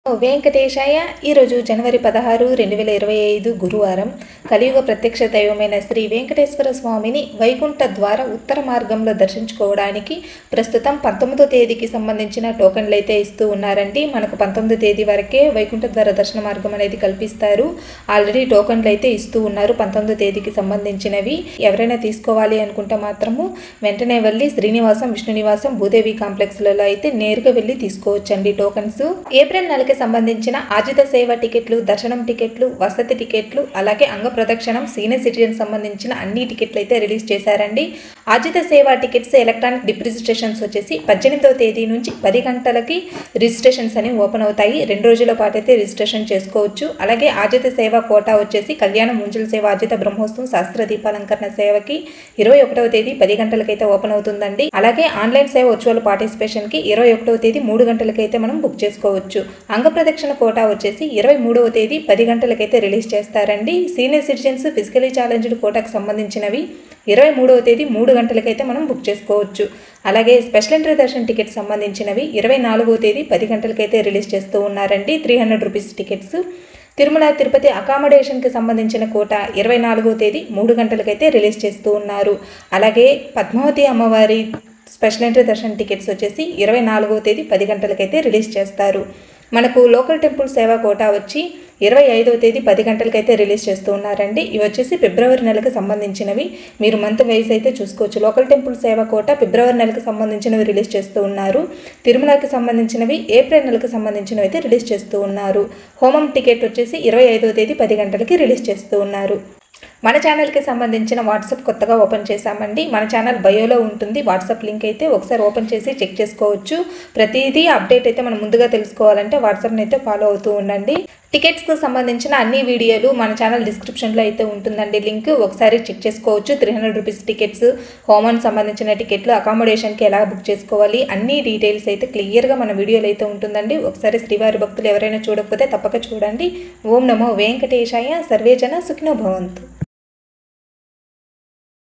వెంకటేశాయ. ఈరోజు జనవరి 16, 2025 గురువారం. కలియుగ ప్రత్యక్ష దైవమైన శ్రీ వెంకటేశ్వర స్వామిని వైకుంఠ ద్వార ఉత్తర మార్గంలో దర్శించుకోవడానికి ప్రస్తుతం 19వ తేదీకి సంబంధించిన టోకన్లు అయితే ఇస్తూ ఉన్నారండి. మనకు 19వ తేదీ వరకే వైకుంఠ ద్వార దర్శన మార్గం అనేది కల్పిస్తారు. ఆల్రెడీ టోకన్లు అయితే ఇస్తూ ఉన్నారు 19వ తేదీకి సంబంధించినవి. ఎవరైనా తీసుకోవాలి అనుకుంటే మాత్రము వెంటనే వెళ్ళి శ్రీనివాసం, విష్ణు నివాసం, భూదేవి కాంప్లెక్స్లలో అయితే నేరుగా వెళ్ళి తీసుకోవచ్చండి టోకన్స్. ఏప్రిల్ నెలకి సంబంధించిన ఆజిత సేవ టికెట్లు, దర్శనం టికెట్లు, వసతి టికెట్లు, అలాగే అంగ ప్రదక్షిణం, సీనియర్ సిటిజన్ సంబంధించిన అన్ని టికెట్లు అయితే రిలీజ్ చేశారండి. ఆజిత సేవ టికెట్స్ ఎలక్ట్రానిక్ డిప్ రిజిస్ట్రేషన్స్ వచ్చేసి 18వ తేదీ నుంచి 10 గంటలకి రిజిస్ట్రేషన్స్ అని ఓపెన్ అవుతాయి. 2 రోజుల పాటు అయితే రిజిస్ట్రేషన్ చేసుకోవచ్చు. అలాగే ఆజిత సేవ కోటా వచ్చేసి కళ్యాణ ముంజల సేవ, ఆజిత బ్రహ్మోత్సవం, శాస్త్ర దీపాలంకరణ సేవకి 21వ తేదీ 10 గంటలకైతే ఓపెన్ అవుతుందండి. అలాగే ఆన్లైన్ సేవ వర్చువల్ పార్టిసిపేషన్కి 21వ తేదీ 3 గంటలకైతే మనం బుక్ చేసుకోవచ్చు. అంగ ప్రదక్షిణ కోటా వచ్చేసి 23వ తేదీ 10 గంటలకైతే రిలీజ్ చేస్తారండి. సీనియర్ సిటిజన్స్ ఫిజికలీ ఛాలెంజ్డ్ కోటాకు సంబంధించినవి 23వ తేదీ 3 గంటలకైతే మనం బుక్ చేసుకోవచ్చు. అలాగే స్పెషల్ ఎంట్రీ దర్శన్ టికెట్స్ సంబంధించినవి 24వ తేదీ 10 గంటలకైతే రిలీజ్ చేస్తూ ఉన్నారండి. 300 రూపీస్ టికెట్స్. తిరుమల తిరుపతి అకామిడేషన్కి సంబంధించిన కోట 24వ తేదీ 3 గంటలకైతే రిలీజ్ చేస్తూ ఉన్నారు. అలాగే పద్మావతి అమ్మవారి స్పెషల్ ఎంట్రీ దర్శన్ టికెట్స్ వచ్చేసి 24వ తేదీ 10 గంటలకైతే రిలీజ్ చేస్తారు. మనకు లోకల్ టెంపుల్ సేవా కోటా వచ్చి 25వ తేదీ 10 గంటలకైతే రిలీజ్ చేస్తూ ఉన్నారండి. ఇవి వచ్చేసి ఫిబ్రవరి నెలకు సంబంధించినవి. మీరు మంత్ వైజ్ అయితే చూసుకోవచ్చు. లోకల్ టెంపుల్ సేవా కోటా ఫిబ్రవరి నెలకు సంబంధించినవి రిలీజ్ చేస్తూ ఉన్నారు. తిరుమలకి సంబంధించినవి ఏప్రిల్ నెలకు సంబంధించినవి అయితే రిలీజ్ చేస్తూ ఉన్నారు. హోమం టికెట్ వచ్చేసి 25వ తేదీ 10 గంటలకి రిలీజ్ చేస్తూ ఉన్నారు. మన ఛానల్కి సంబంధించిన వాట్సాప్ కొత్తగా ఓపెన్ చేశామండి. మన ఛానల్ బయోలో ఉంటుంది వాట్సాప్ లింక్, అయితే ఒకసారి ఓపెన్ చేసి చెక్ చేసుకోవచ్చు. ప్రతిదీ అప్డేట్ అయితే మనం ముందుగా తెలుసుకోవాలంటే వాట్సాప్ని అయితే ఫాలో అవుతూ ఉండండి. టికెట్స్కి సంబంధించిన అన్ని వీడియోలు మన ఛానల్ డిస్క్రిప్షన్లో అయితే ఉంటుందండి లింక్, ఒకసారి చెక్ చేసుకోవచ్చు. 300 రూపీస్ టికెట్స్, హోమానికి సంబంధించిన టికెట్లు, అకామిడేషన్కి ఎలా బుక్ చేసుకోవాలి, అన్ని డీటెయిల్స్ అయితే క్లియర్గా మన వీడియోలో అయితే ఉంటుందండి. ఒకసారి శ్రీవారి భక్తులు ఎవరైనా చూడకపోతే తప్పక చూడండి. ఓం నమో వెంకటేశాయ. సర్వేజన సుఖినో భవంతు.